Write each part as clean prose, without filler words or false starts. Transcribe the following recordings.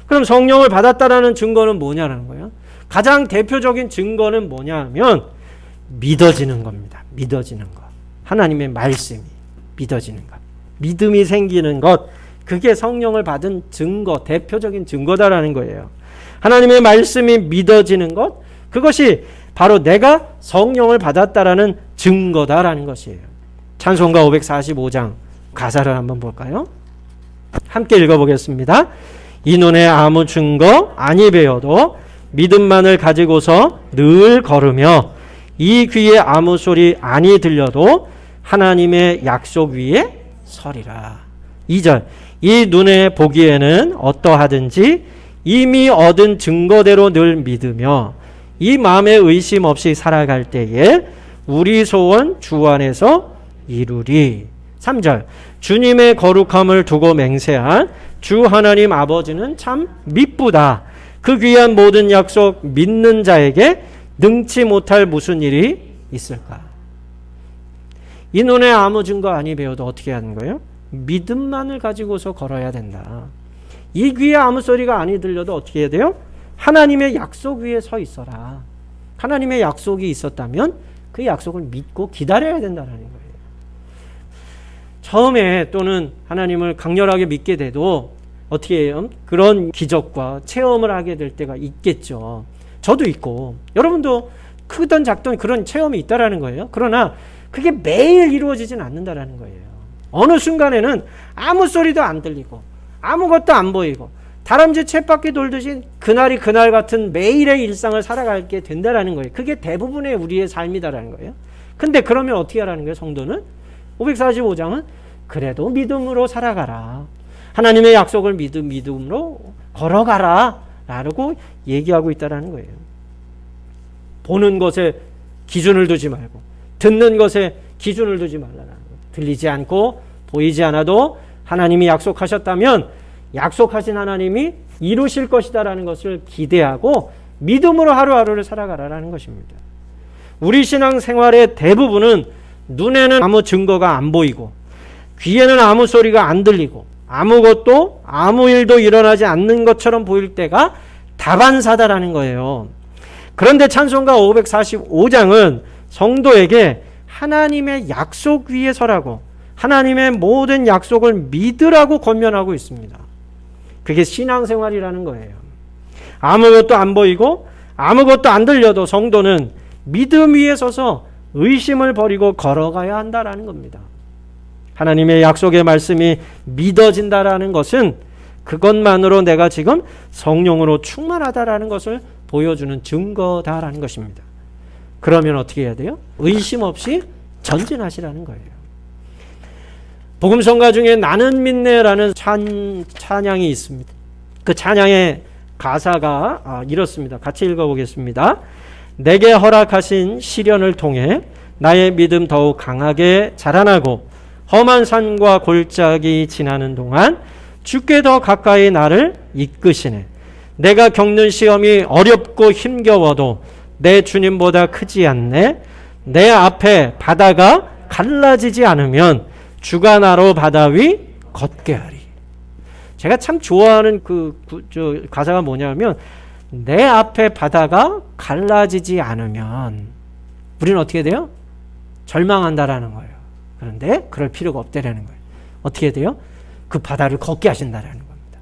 그럼 성령을 받았다라는 증거는 뭐냐라는 거예요. 가장 대표적인 증거는 뭐냐면 믿어지는 겁니다. 믿어지는 것. 하나님의 말씀이 믿어지는 것. 믿음이 생기는 것. 그게 성령을 받은 증거, 대표적인 증거다라는 거예요. 하나님의 말씀이 믿어지는 것. 그것이 바로 내가 성령을 받았다라는 증거다라는 것이에요. 찬송가 545장 가사를 한번 볼까요? 함께 읽어보겠습니다. 이 눈에 아무 증거 아니 배워도 믿음만을 가지고서 늘 걸으며 이 귀에 아무 소리 아니 들려도 하나님의 약속 위에 서리라. 2절 이 눈에 보기에는 어떠하든지 이미 얻은 증거대로 늘 믿으며 이 마음에 의심 없이 살아갈 때에 우리 소원 주 안에서 이루리. 3절 주님의 거룩함을 두고 맹세한 주 하나님 아버지는 참 미쁘다. 그 귀한 모든 약속 믿는 자에게 능치 못할 무슨 일이 있을까? 이 눈에 아무 증거 아니 배워도 어떻게 하는 거예요? 믿음만을 가지고서 걸어야 된다. 이 귀에 아무 소리가 아니 들려도 어떻게 해야 돼요? 하나님의 약속 위에 서 있어라. 하나님의 약속이 있었다면 그 약속을 믿고 기다려야 된다는 거예요. 처음에 또는 하나님을 강렬하게 믿게 돼도 어떻게 해요? 그런 기적과 체험을 하게 될 때가 있겠죠. 저도 있고 여러분도 크든 작든 그런 체험이 있다라는 거예요. 그러나 그게 매일 이루어지진 않는다라는 거예요. 어느 순간에는 아무 소리도 안 들리고 아무것도 안 보이고 다람쥐 쳇바퀴 돌듯이 그날이 그날 같은 매일의 일상을 살아가게 된다라는 거예요. 그게 대부분의 우리의 삶이다라는 거예요. 근데 그러면 어떻게 하라는 거예요? 성도는 545장은 그래도 믿음으로 살아가라. 하나님의 약속을 믿음으로 걸어가라 라고 얘기하고 있다는 거예요. 보는 것에 기준을 두지 말고 듣는 것에 기준을 두지 말라는 거예요. 들리지 않고 보이지 않아도 하나님이 약속하셨다면 약속하신 하나님이 이루실 것이다라는 것을 기대하고 믿음으로 하루하루를 살아가라는 것입니다. 우리 신앙 생활의 대부분은 눈에는 아무 증거가 안 보이고 귀에는 아무 소리가 안 들리고 아무것도 아무 일도 일어나지 않는 것처럼 보일 때가 다반사다라는 거예요. 그런데 찬송가 545장은 성도에게 하나님의 약속 위에 서라고 하나님의 모든 약속을 믿으라고 권면하고 있습니다. 그게 신앙생활이라는 거예요. 아무것도 안 보이고 아무것도 안 들려도 성도는 믿음 위에 서서 의심을 버리고 걸어가야 한다라는 겁니다. 하나님의 약속의 말씀이 믿어진다라는 것은 그것만으로 내가 지금 성령으로 충만하다라는 것을 보여주는 증거다라는 것입니다. 그러면 어떻게 해야 돼요? 의심 없이 전진하시라는 거예요. 복음성가 중에 나는 믿네라는 찬양이 있습니다. 그 찬양의 가사가 이렇습니다. 같이 읽어보겠습니다. 내게 허락하신 시련을 통해 나의 믿음 더욱 강하게 자라나고 험한 산과 골짜기 지나는 동안 주께 더 가까이 나를 이끄시네. 내가 겪는 시험이 어렵고 힘겨워도 내 주님보다 크지 않네. 내 앞에 바다가 갈라지지 않으면 주가 나로 바다 위 걷게 하리. 제가 참 좋아하는 가사가 뭐냐면 내 앞에 바다가 갈라지지 않으면 우리는 어떻게 돼요? 절망한다라는 거예요. 그런데 그럴 필요가 없다라는 거예요. 어떻게 돼요? 그 바다를 걷게 하신다라는 겁니다.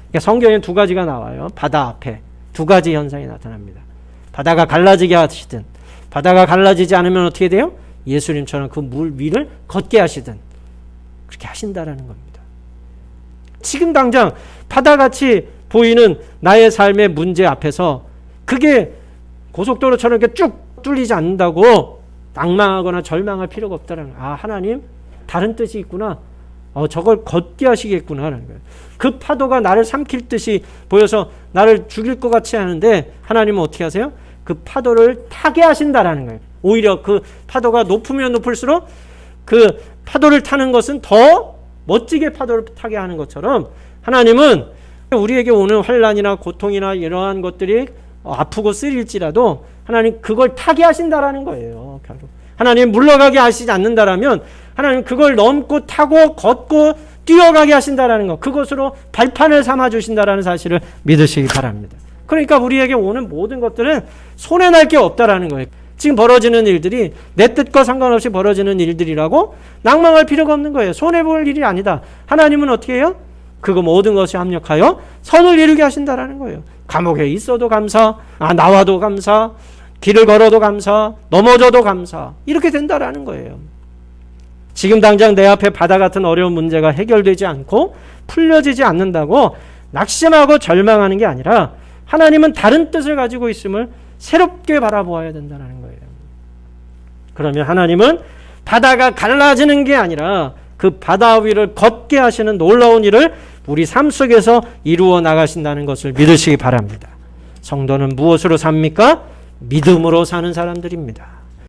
그러니까 성경에 두 가지가 나와요. 바다 앞에 두 가지 현상이 나타납니다. 바다가 갈라지게 하시든 바다가 갈라지지 않으면 어떻게 돼요? 예수님처럼 그 물 위를 걷게 하시든 그렇게 하신다라는 겁니다. 지금 당장 바다같이 보이는 나의 삶의 문제 앞에서 그게 고속도로처럼 이렇게 쭉 뚫리지 않는다고 낭망하거나 절망할 필요가 없다라는 거예요. 아, 하나님 다른 뜻이 있구나. 저걸 걷게 하시겠구나라는 거예요. 그 파도가 나를 삼킬 듯이 보여서 나를 죽일 것 같이 하는데 하나님은 어떻게 하세요? 그 파도를 타게 하신다라는 거예요. 오히려 그 파도가 높으면 높을수록 그 파도를 타는 것은 더 멋지게 파도를 타게 하는 것처럼 하나님은 우리에게 오는 환난이나 고통이나 이러한 것들이 아프고 쓰릴지라도 하나님 그걸 타게 하신다라는 거예요. 결국 하나님 물러가게 하시지 않는다라면 하나님 그걸 넘고 타고 걷고 뛰어가게 하신다라는 것, 그것으로 발판을 삼아 주신다라는 사실을 믿으시기 바랍니다. 그러니까 우리에게 오는 모든 것들은 손해날 게 없다라는 거예요. 지금 벌어지는 일들이 내 뜻과 상관없이 벌어지는 일들이라고 낭망할 필요가 없는 거예요. 손해볼 일이 아니다. 하나님은 어떻게 해요? 그거 모든 것이 합력하여 선을 이루게 하신다라는 거예요. 감옥에 있어도 감사, 나와도 감사, 길을 걸어도 감사, 넘어져도 감사, 이렇게 된다라는 거예요. 지금 당장 내 앞에 바다 같은 어려운 문제가 해결되지 않고 풀려지지 않는다고 낙심하고 절망하는 게 아니라 하나님은 다른 뜻을 가지고 있음을 새롭게 바라보아야 된다는 거예요. 그러면 하나님은 바다가 갈라지는 게 아니라 그 바다 위를 걷게 하시는 놀라운 일을 우리 삶 속에서 이루어 나가신다는 것을 믿으시기 바랍니다. 성도는 무엇으로 삽니까? 믿음으로 사는 사람들입니다.